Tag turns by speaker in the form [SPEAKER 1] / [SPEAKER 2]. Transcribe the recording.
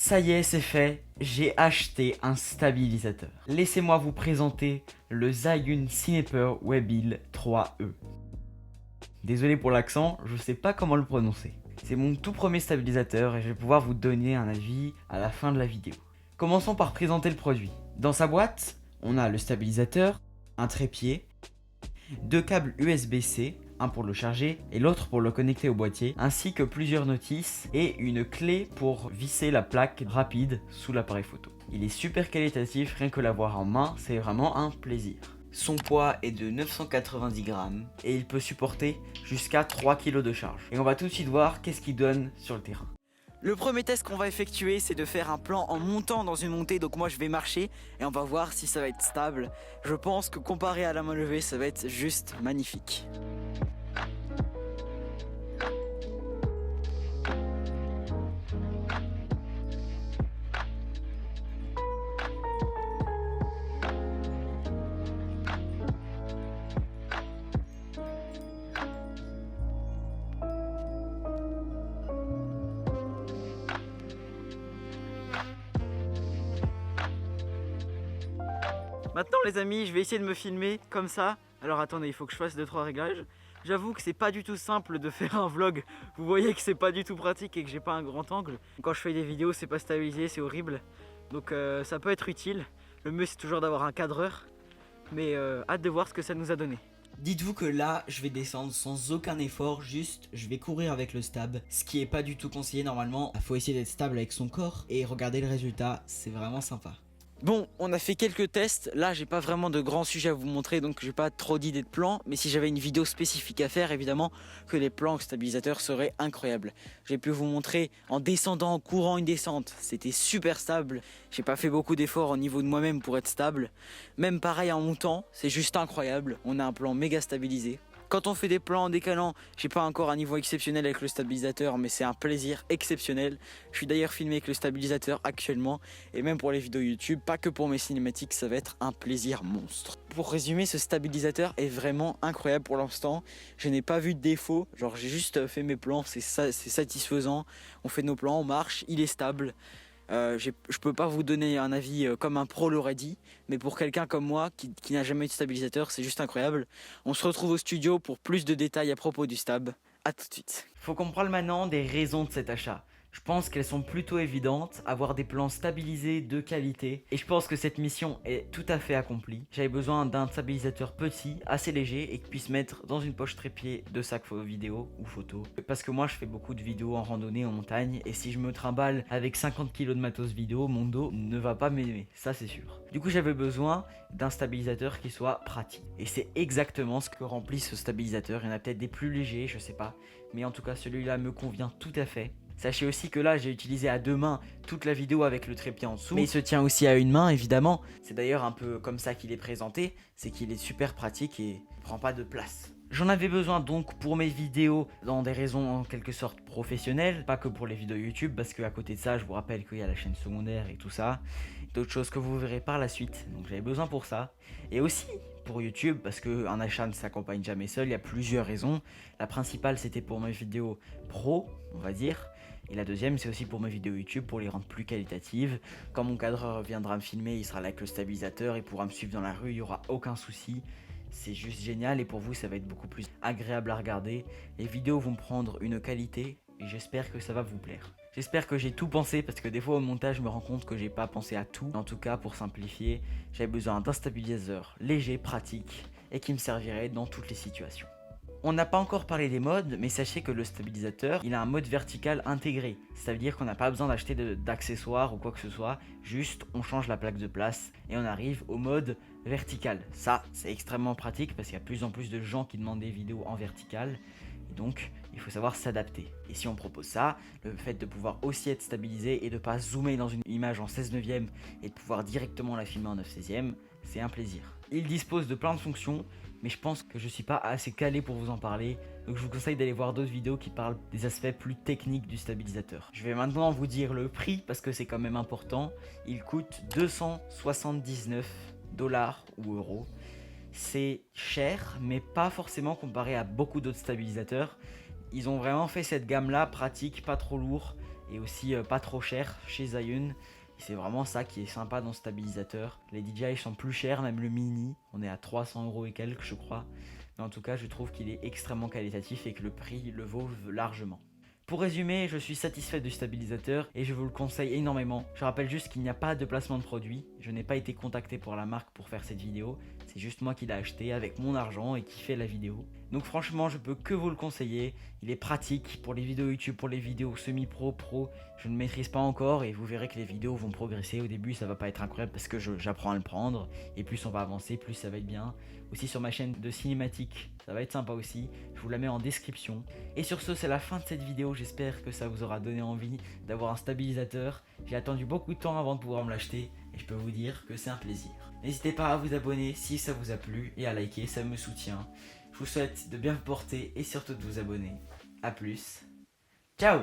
[SPEAKER 1] Ça y est, c'est fait, j'ai acheté un stabilisateur. Laissez-moi vous présenter le Zhiyun Sniper Webull 3E. Désolé pour l'accent, je sais pas comment le prononcer. C'est mon tout premier stabilisateur et je vais pouvoir vous donner un avis à la fin de la vidéo. Commençons par présenter le produit. Dans sa boîte, on a le stabilisateur, un trépied, deux câbles USB-C, un pour le charger et l'autre pour le connecter au boîtier, ainsi que plusieurs notices et une clé pour visser la plaque rapide sous l'appareil photo. Il est super qualitatif, rien que l'avoir en main, c'est vraiment un plaisir. Son poids est de 990 grammes et il peut supporter jusqu'à 3 kg de charge. Et on va tout de suite voir qu'est-ce qu'il donne sur le terrain.
[SPEAKER 2] Le premier test qu'on va effectuer, c'est de faire un plan en montant dans une montée. Donc moi je vais marcher et on va voir si ça va être stable. Je pense que comparé à la main levée, ça va être juste magnifique. Maintenant les amis, je vais essayer de me filmer comme ça. Alors attendez, il faut que je fasse 2-3 réglages. J'avoue que c'est pas du tout simple de faire un vlog. Vous voyez que c'est pas du tout pratique et que j'ai pas un grand angle. Quand je fais des vidéos, c'est pas stabilisé, c'est horrible. Donc ça peut être utile. Le mieux c'est toujours d'avoir un cadreur. Mais hâte de voir ce que ça nous a donné.
[SPEAKER 3] Dites-vous que là, je vais descendre sans aucun effort, juste je vais courir avec le stab, ce qui est pas du tout conseillé normalement. Il faut essayer d'être stable avec son corps et regarder le résultat, c'est vraiment sympa.
[SPEAKER 2] Bon, on a fait quelques tests. Là, j'ai pas vraiment de grands sujets à vous montrer, donc j'ai pas trop d'idées de plans. Mais si j'avais une vidéo spécifique à faire, évidemment que les plans stabilisateurs seraient incroyables. J'ai pu vous montrer en descendant, en courant une descente. C'était super stable. J'ai pas fait beaucoup d'efforts au niveau de moi-même pour être stable. Même pareil en montant, c'est juste incroyable. On a un plan méga stabilisé. Quand on fait des plans en décalant, j'ai pas encore un niveau exceptionnel avec le stabilisateur, mais c'est un plaisir exceptionnel. Je suis d'ailleurs filmé avec le stabilisateur actuellement, et même pour les vidéos YouTube, pas que pour mes cinématiques, ça va être un plaisir monstre. Pour résumer, ce stabilisateur est vraiment incroyable pour l'instant. Je n'ai pas vu de défaut, genre j'ai juste fait mes plans, c'est satisfaisant. On fait nos plans, on marche, il est stable. Je peux pas vous donner un avis comme un pro l'aurait dit, mais pour quelqu'un comme moi qui n'a jamais eu de stabilisateur, c'est juste incroyable. On se retrouve au studio pour plus de détails à propos du stab. A tout de suite.
[SPEAKER 1] Faut qu'on parle maintenant des raisons de cet achat. Je pense qu'elles sont plutôt évidentes, avoir des plans stabilisés de qualité, et je pense que cette mission est tout à fait accomplie. J'avais besoin d'un stabilisateur petit, assez léger, et qui puisse mettre dans une poche trépied de sac vidéo ou photo. Parce que moi je fais beaucoup de vidéos en randonnée, en montagne, et si je me trimballe avec 50 kg de matos vidéo, mon dos ne va pas m'aimer, ça c'est sûr. Du coup j'avais besoin d'un stabilisateur qui soit pratique. Et c'est exactement ce que remplit ce stabilisateur. Il y en a peut-être des plus légers, je sais pas, mais en tout cas celui-là me convient tout à fait. Sachez aussi que là j'ai utilisé à deux mains toute la vidéo avec le trépied en dessous. Mais il se tient aussi à une main évidemment. C'est d'ailleurs un peu comme ça qu'il est présenté. C'est qu'il est super pratique et il prend pas de place. J'en avais besoin donc pour mes vidéos dans des raisons en quelque sorte professionnelles. Pas que pour les vidéos YouTube parce qu'à côté de ça je vous rappelle qu'il y a la chaîne secondaire et tout ça. D'autres choses que vous verrez par la suite. Donc j'avais besoin pour ça. Et aussi pour YouTube parce qu'un achat ne s'accompagne jamais seul. Il y a plusieurs raisons. La principale c'était pour mes vidéos pro on va dire. Et la deuxième c'est aussi pour mes vidéos YouTube pour les rendre plus qualitatives. Quand mon cadreur viendra me filmer, il sera là avec le stabilisateur, il pourra me suivre dans la rue, il n'y aura aucun souci. C'est juste génial et pour vous ça va être beaucoup plus agréable à regarder. Les vidéos vont prendre une qualité et j'espère que ça va vous plaire. J'espère que j'ai tout pensé parce que des fois au montage je me rends compte que j'ai pas pensé à tout. En tout cas pour simplifier, j'avais besoin d'un stabilisateur léger, pratique et qui me servirait dans toutes les situations. On n'a pas encore parlé des modes, mais sachez que le stabilisateur, il a un mode vertical intégré. Ça veut dire qu'on n'a pas besoin d'acheter d'accessoires ou quoi que ce soit, juste on change la plaque de place et on arrive au mode vertical. Ça, c'est extrêmement pratique parce qu'il y a de plus en plus de gens qui demandent des vidéos en vertical. Et donc, il faut savoir s'adapter. Et si on propose ça, le fait de pouvoir aussi être stabilisé et de ne pas zoomer dans une image en 16 neuvième et de pouvoir directement la filmer en 9 16e, c'est un plaisir. Il dispose de plein de fonctions, mais je pense que je suis pas assez calé pour vous en parler, donc je vous conseille d'aller voir d'autres vidéos qui parlent des aspects plus techniques du stabilisateur. Je vais maintenant vous dire le prix parce que c'est quand même important. Il coûte 279 $ ou euros. C'est cher, mais pas forcément comparé à beaucoup d'autres stabilisateurs. Ils ont vraiment fait cette gamme là pratique, pas trop lourd, et aussi pas trop cher chez Zhiyun. Et c'est vraiment ça qui est sympa dans ce stabilisateur. Les DJI sont plus chers, même le mini, on est à 300 € et quelques je crois. Mais en tout cas je trouve qu'il est extrêmement qualitatif et que le prix le vaut largement. Pour résumer, je suis satisfait du stabilisateur et je vous le conseille énormément. Je rappelle juste qu'il n'y a pas de placement de produit. Je n'ai pas été contacté par la marque pour faire cette vidéo. C'est juste moi qui l'ai acheté avec mon argent et qui fait la vidéo. Donc franchement, je peux que vous le conseiller. Il est pratique pour les vidéos YouTube, pour les vidéos semi-pro, pro. Je ne maîtrise pas encore et vous verrez que les vidéos vont progresser. Au début, ça va pas être incroyable parce que j'apprends à le prendre. Et plus on va avancer, plus ça va être bien. Aussi sur ma chaîne de cinématique, ça va être sympa aussi. Je vous la mets en description. Et sur ce, c'est la fin de cette vidéo. J'espère que ça vous aura donné envie d'avoir un stabilisateur. J'ai attendu beaucoup de temps avant de pouvoir me l'acheter. Et je peux vous dire que c'est un plaisir. N'hésitez pas à vous abonner si ça vous a plu et à liker, ça me soutient. Je vous souhaite de bien vous porter et surtout de vous abonner. A plus. Ciao!